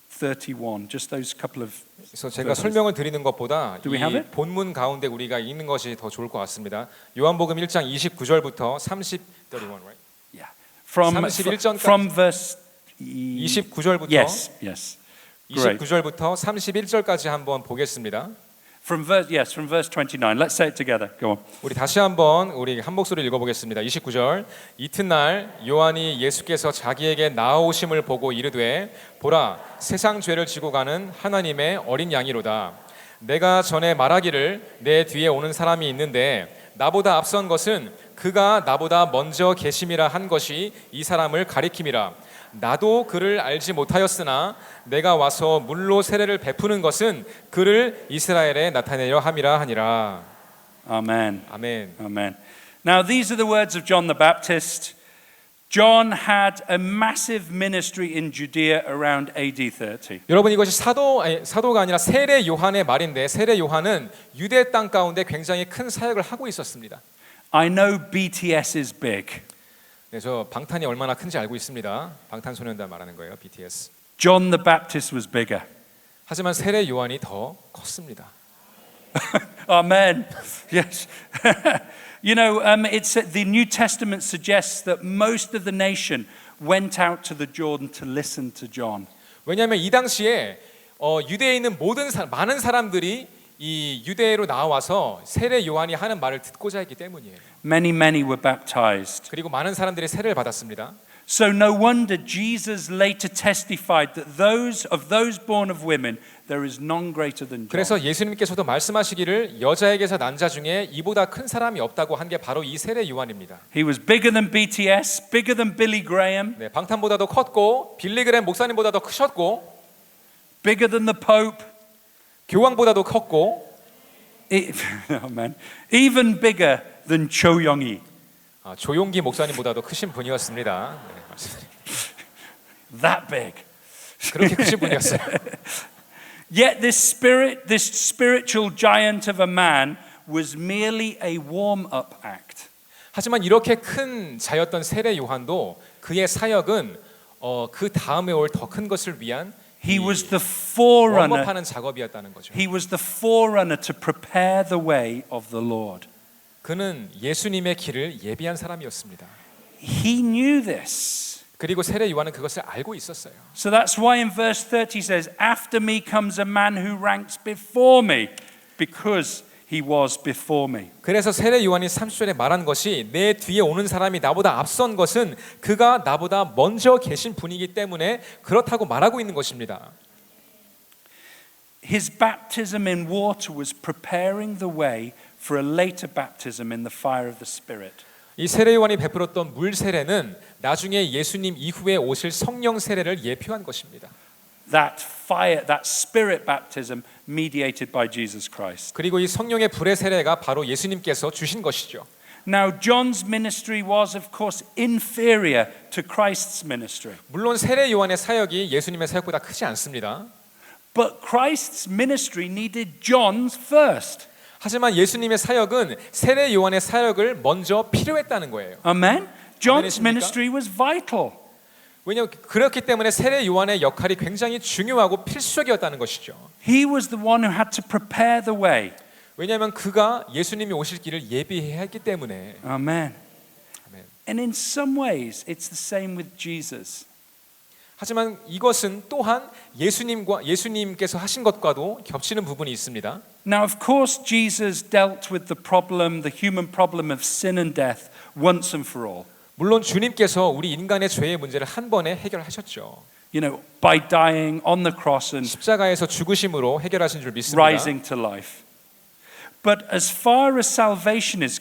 31. Just those couple of 그래서 제가 설명을 드리는 것보다 Do we have 이 it? 본문 가운데 우리가 읽는 것이 더 좋을 것 같습니다. 요한복음 1장 29절부터 31, right? yeah. From 31절까지. from verse 29절부터 Yes, yes. Great. 29절부터 31절까지 한번 보겠습니다. From verse 29. Let's say it together. Go on. 우리 다시 한번 우리 한 목소리 읽어보겠습니다. 29절. 이튿날 요한이 예수께서 자기에게 나아오심을 보고 이르되 보라 세상 죄를 지고 가는 하나님의 어린 양이로다. 내가 전에 말하기를 내 뒤에 오는 사람이 있는데 나보다 앞선 것은 그가 나보다 먼저 계심이라 한 것이 이 사람을 가리킴이라. 나도 그를 알지 못하였으나 내가 와서 물로 세례를 베푸는 것은 그를 이스라엘에 나타내려 함이라 하니라. Amen. 아멘. Amen. Now these are the words of John the Baptist. John had a massive ministry in Judea around AD 30. 여러분 이것이 사도가 아니라 세례 요한의 말인데 세례 요한은 유대 땅 가운데 굉장히 큰 사역을 하고 있었습니다. I know BTS is big. 네, 저 방탄이 얼마나 큰지 알고 있습니다. 방탄소년단 말하는 거예요. BTS. John the Baptist was bigger. 하지만 세례 요한이 더 컸습니다. Amen. Yes. You know, it's the New Testament suggests that most of the nation went out to the Jordan to listen to John. 왜냐하면 이 당시에 유대에 있는 많은 사람들이 이 유대로 나와서 세례 요한이 하는 말을 듣고자 했기 때문이에요. Many were baptized. 그리고 많은 사람들이 세례를 받았습니다. So no wonder Jesus later testified that those born of women there is none greater than John. 그래서 예수님께서도 말씀하시기를 여자에게서 난 자 중에 이보다 큰 사람이 없다고 한 게 바로 이 세례 요한입니다. He was bigger than BTS, bigger than Billy Graham, 네, 방탄보다도 컸고 빌리그램 목사님보다도 크셨고 bigger than the Pope. 교황보다도 컸고 Oh man, even bigger than Cho Young-hee. 조용기 목사님보다도 크신 분이었습니다. 네, 말씀드립니다. That big. 그렇게 크신 분이었어요. Yet this spiritual giant of a man was merely a warm-up act. 하지만 이렇게 큰 자였던 세례 요한도 그의 사역은 그 다음에 올 더 큰 것을 위한 He was the forerunner. 웜업하는 작업이었다는 거죠. He was the forerunner to prepare the way of the Lord. 그는 예수님의 길을 예비한 사람이었습니다. He knew this. 그리고 세례 요한은 그것을 알고 있었어요. So that's why in verse 30 says, After me comes a man who ranks before me, because he was before me. 그래서 세례 요한이 30절에 말한 것이 내 뒤에 오는 사람이 나보다 앞선 것은 그가 나보다 먼저 계신 분이기 때문에 그렇다고 말하고 있는 것입니다. His baptism in water was preparing the way for a later baptism in the fire of the Spirit. 이 세례 요한이 베풀었던 물 세례는 나중에 예수님 이후에 오실 성령 세례를 예표한 것입니다. That fire, that Spirit baptism mediated by Jesus Christ. 그리고 이 성령의 불의 세례가 바로 예수님께서 주신 것이죠. Now John's ministry was of course inferior to Christ's ministry. 물론 세례 요한의 사역이 예수님의 사역보다 크지 않습니다. But Christ's ministry needed John's first. 하지만 예수님의 사역은 세례 요한의 사역을 먼저 필요했다는 거예요. Amen. John's 아멘이십니까? ministry was vital. 왜냐하면 그렇기 때문에 세례 요한의 역할이 굉장히 중요하고 필수적이었다는 것이죠. He was the one who had to prepare the way. 왜냐하면 그가 예수님이 오실 길을 예비해야 했기 때문에. Amen. 아멘. And in some ways it's the same with Jesus. 하지만 이것은 또한 예수님께서 하신 것과도 겹치는 부분이 있습니다. Now of course Jesus dealt with the human problem of sin and death once and for all. 물론 주님께서 우리 인간의 죄의 문제를 한 번에 해결하셨죠. You know, by dying on the cross and 십자가에서 죽으심으로 해결하신 줄 믿습니다. rising to life. But as far as salvation is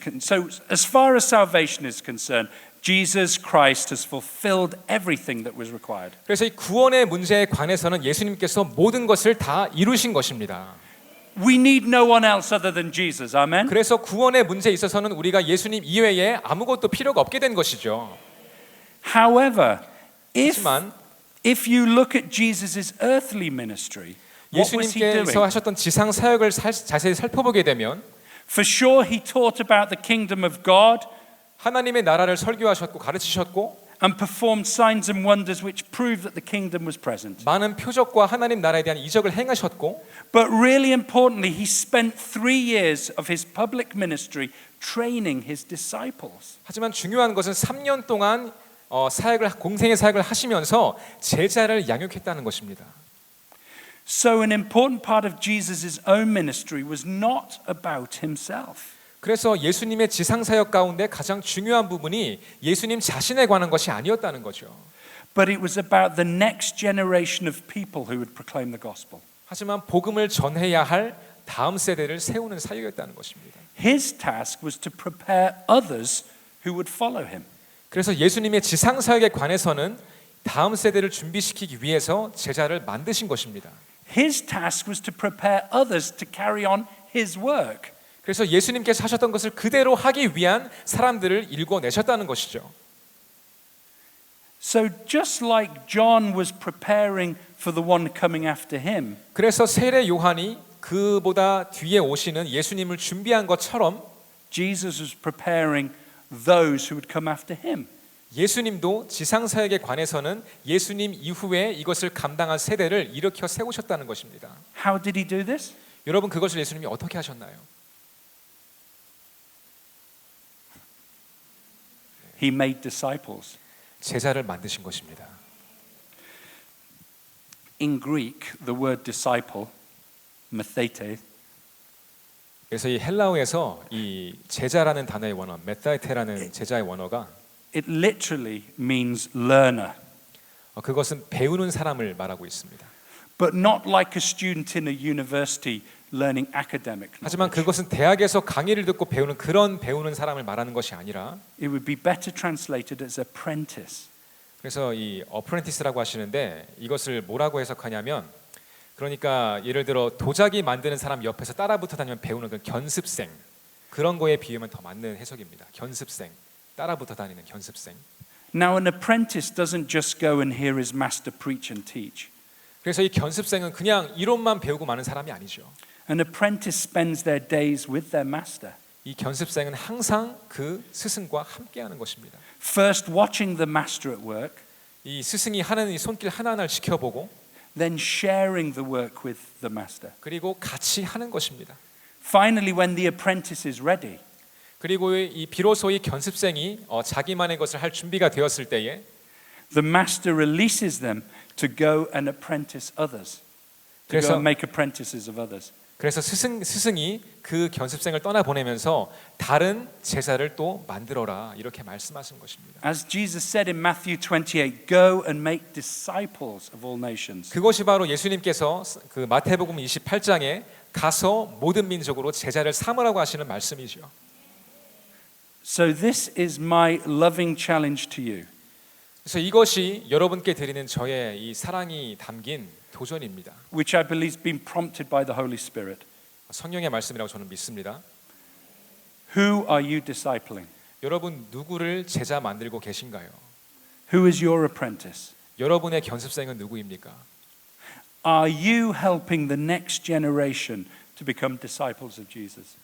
as far as salvation is concerned, Jesus Christ has fulfilled everything that was required. 그래서 이 구원의 문제에 관해서는 예수님께서 모든 것을 다 이루신 것입니다. We need no one else other than Jesus. Amen. 그래서 구원의 문제에 있어서는 우리가 예수님 이외에 아무것도 필요가 없게 된 것이죠. However, 하지만 if you look at Jesus' earthly ministry, what was he 예수님께서 doing? 하셨던 지상 사역을 자세히 살펴보게 되면 For sure, he taught about the kingdom of God 하나님의 나라를 설교하셨고 가르치셨고 and performed signs and wonders which proved that the kingdom was present. 많은 표적과 하나님 나라에 대한 이적을 행하셨고 But really importantly, he spent 3 years of his public ministry training his disciples. 하지만 중요한 것은 3년 동안 공생의 사역을 하시면서 제자를 양육했다는 것입니다. So an important part of Jesus' own ministry was not about himself. 그래서 예수님의 지상 사역 가운데 가장 중요한 부분이 예수님 자신에 관한 것이 아니었다는 거죠. But it was about the next generation of people who would proclaim the gospel. 하지만 복음을 전해야 할 다음 세대를 세우는 사역이었다는 것입니다. His task was to prepare others who would follow him. 그래서 예수님의 지상 사역에 관해서는 다음 세대를 준비시키기 위해서 제자를 만드신 것입니다. His task was to prepare others to carry on his work. 그래서 예수님께서 하셨던 것을 그대로 하기 위한 사람들을 일궈내셨다는 것이죠. So just like John was preparing for the one coming after him, 그래서 세례 요한이 그보다 뒤에 오시는 예수님을 준비한 것처럼 Jesus was preparing those who would come after him. 예수님도 지상 사역에 관해서는 예수님 이후에 이것을 감당한 세대를 일으켜 세우셨다는 것입니다. How did he do this? 여러분 그것을 예수님이 어떻게 하셨나요? He made disciples. 제자를 만드신 것입니다. In Greek, the word disciple, mathete, 그래서 이 헬라어에서 이 제자라는 단어의 원어, 메타이테라는 제자의 원어가 it literally means learner, 그것은 배우는 사람을 말하고 있습니다. but not like a student in a university learning academic 하지만 knowledge. 그것은 대학에서 강의를 듣고 배우는 그런 배우는 사람을 말하는 것이 아니라 It would be better translated as apprentice. 그래서 이 어프렌티스라고 하시는데 이것을 뭐라고 해석하냐면 그러니까 예를 들어 도자기 만드는 사람 옆에서 따라붙어 다니면 배우는 그 견습생 그런 거에 비유하면 더 맞는 해석입니다. 견습생 따라붙어 다니는 견습생. Now, an apprentice doesn't just go and hear his master preach and teach. 그래서 이 견습생은 그냥 이론만 배우고 마는 사람이 아니죠. An apprentice spends their days with their master. 이 견습생은 항상 그 스승과 함께하는 것입니다. First watching the master at work, 이 스승이 하는 이 손길 하나하나를 지켜보고 then sharing the work with the master. 그리고 같이 하는 것입니다. Finally, when the apprentice is ready, 그리고 이 비로소 이 견습생이 자기만의 것을 할 준비가 되었을 때에 the master releases them to go and apprentice others, to go 그래서- and make apprentices of others. 그래서 스승이 그 견습생을 떠나보내면서 다른 제자를 또 만들어라 이렇게 말씀하신 것입니다. As Jesus said in Matthew 28, go and make disciples of all nations. 그것이 바로 예수님께서 그 마태복음 28장에 가서 모든 민족으로 제자를 삼으라고 하시는 말씀이죠. So this is my loving challenge to you. 그래서 이것이 여러분께 드리는 저의 이 사랑이 담긴 도전입니다. Which I believe has been prompted by the Holy Spirit. 성령의 말씀이라고 저는 믿습니다. Who are you discipling? 여러분 누구를 제자 만들고 계신가요? Who is your apprentice? 여러분의 견습생은 누구입니까? Are you helping the next generation to become disciples of Jesus?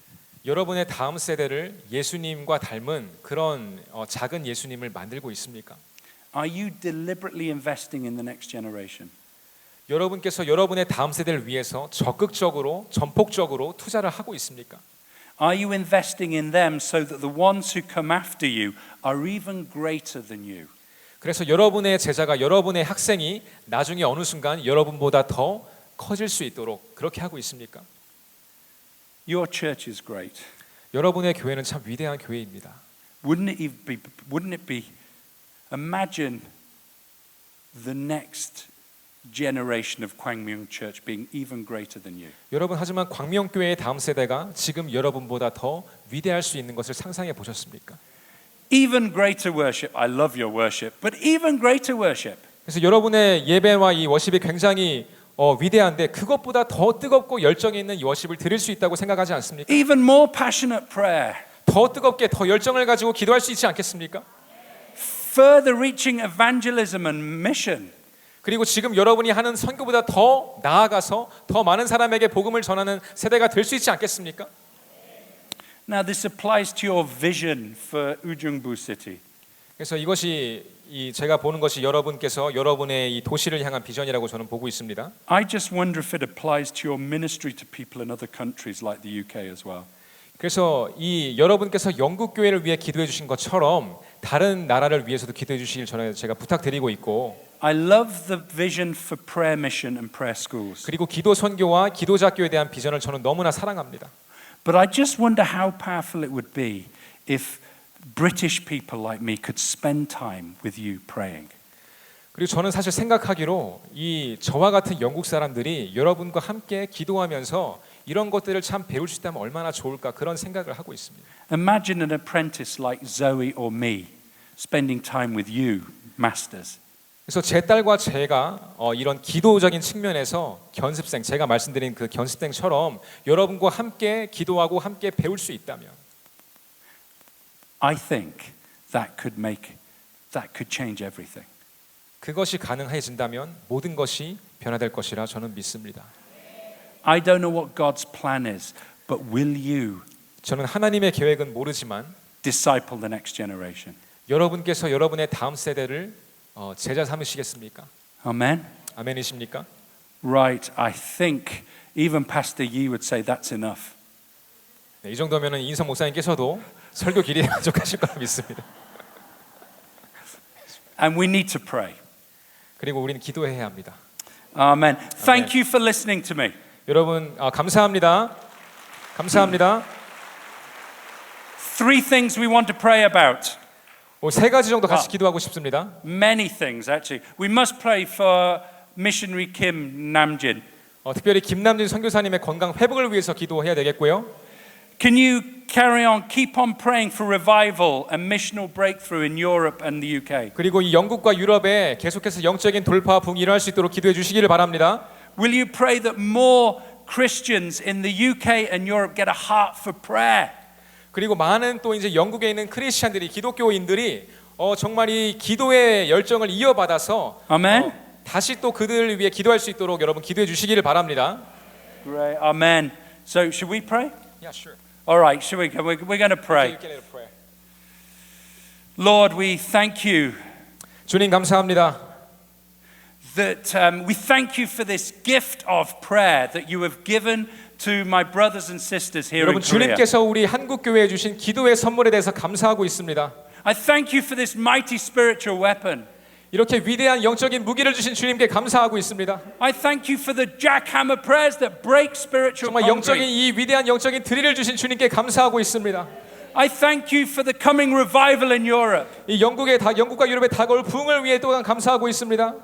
여러분의 다음 세대를 예수님과 닮은 그런 작은 예수님을 만들고 있습니까? Are you deliberately investing in the next generation? 여러분께서 여러분의 다음 세대를 위해서 적극적으로 전폭적으로 투자를 하고 있습니까? Are you investing in them so that the ones who come after you are even greater than you? 그래서 여러분의 제자가 여러분의 학생이 나중에 어느 순간 여러분보다 더 커질 수 있도록 그렇게 하고 있습니까? Your church is great. 여러분의 교회는 참 위대한 교회입니다. Wouldn't it be Imagine the next generation of Kwangmyong Church being even greater than you. 여러분 하지만 광명교회의 다음 세대가 지금 여러분보다 더 위대할 수 있는 것을 상상해 보셨습니까? Even greater worship. I love your worship, but even greater worship. 그래서 여러분의 예배와 이 워십이 굉장히 위대한데 그것보다 더 뜨겁고 열정이 있는 이 워십을 드릴 수 있다고 생각하지 않습니까? Even more passionate prayer. 더 뜨겁게 더 열정을 가지고 기도할 수 있지 않겠습니까? Further reaching evangelism and mission. 그리고 지금 여러분이 하는 선교보다 더 나아가서 더 많은 사람에게 복음을 전하는 세대가 될 수 있지 않겠습니까? Now this applies to your vision for Ujungbu City. 그래서 이것이 제가 보는 것이 여러분께서 여러분의 이 도시를 향한 비전이라고 저는 보고 있습니다. I just wonder if it applies to your ministry to people in other countries like the UK as well. 그래서 이 여러분께서 영국 교회를 위해 기도해 주신 것처럼 다른 나라를 위해서도 기도해 주시길 저는 제가 부탁드리고 있고 I love the vision for prayer mission and prayer schools. 그리고 기도 선교와 기도자교에 대한 비전을 저는 너무나 사랑합니다. But I just wonder how powerful it would be if British people like me could spend time with you praying. 그리고 저는 사실 생각하기로 이 저와 같은 영국 사람들이 여러분과 함께 기도하면서 이런 것들을 참 배울 수 있다면 얼마나 좋을까 그런 생각을 하고 있습니다. Imagine an apprentice like Zoe or me spending time with you, masters. 그래서 제 딸과 제가 이런 기도적인 측면에서 견습생, 제가 말씀드린 그 견습생처럼 여러분과 함께 기도하고 함께 배울 수 있다면 I think that could change everything. 그것이 가능해진다면 모든 것이 변화될 것이라 저는 믿습니다. I don't know what God's plan is, but will you 저는 하나님의 계획은 모르지만 disciple the next generation? 여러분께서 여러분의 다음 세대를 제자 삼으시겠습니까? Amen. 아멘이십니까? Right, I think even Pastor Yi would say that's enough. 네, 이 정도면은 인성 목사님께서도 설교 길이에 만족하실 거라 믿습니다. And we need to pray. 그리고 우리는 기도해야 합니다. Amen. Thank you for listening to me. 여러분 감사합니다. 감사합니다. Three things we want to pray about. 세 가지 정도 같이 기도하고 싶습니다. Many things, actually. We must pray for missionary Kim Namjin. 특별히 김남진 선교사님의 건강 회복을 위해서 기도해야 되겠고요. Can you carry on, keep on praying for revival and missional breakthrough in Europe and the UK? 그리고 이 영국과 유럽에 계속해서 영적인 돌파와 부흥이 일어날 수 있도록 기도해 주시기를 바랍니다. Will you pray that more Christians in the UK and Europe get a heart for prayer? 그리고 많은 또 이제 영국에 있는 크리스천들이 기독교인들이 정말 이 기도의 열정을 이어받아서 Amen. 다시 또 그들을 위해 기도할 수 있도록 여러분 기도해 주시기를 바랍니다. Great. Amen. So, should we pray? Yeah, sure. All right, shall we? We're going to pray. Lord, we thank you 주님 감사합니다. that we thank you for this gift of prayer that you have given to my brothers and sisters here in 여러분 Korea. 주님께서 우리 한국 교회에 주신 기도의 선물에 대해서 감사하고 있습니다. I thank you for this mighty spiritual weapon. 이렇게 위대한 영적인 무기를 주신 주님께 감사하고 있습니다. I thank you for the jackhammer prayers that break spiritual 정말 영적인 concrete. 이 위대한 영적인 드릴을 주신 주님께 감사하고 있습니다. I thank you for the coming revival in Europe. 이 영국과 유럽의 다가올 부흥을 위해 또한 감사하고 있습니다.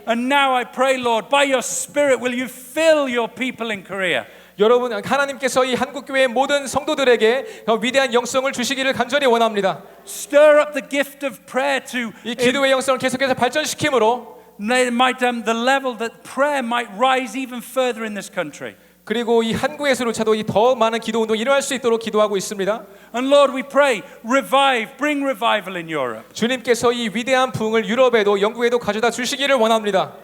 And now I pray, Lord, by your Spirit, will you fill your people in Korea? 여러분 하나님께서 이 한국 교회의 모든 성도들에게 위대한 영성을 주시기를 간절히 원합니다. Stir up the gift of prayer to 이 기도의 영성을 계속해서 발전시킴으로 the level that prayer might rise even further in this country. 그리고 이 한국에서조차도 이 더 많은 기도 운동이 일어날 수 있도록 기도하고 있습니다. And Lord, we pray, bring revival in Europe. 주님께서 이 위대한 부흥을 유럽에도 영국에도 가져다 주시기를 원합니다.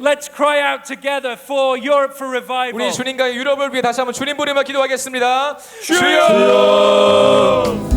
Let's cry out together for Europe for revival. 우리 주님과 유럽을 위해 다시 한번 주님 부르며 기도하겠습니다. 주여!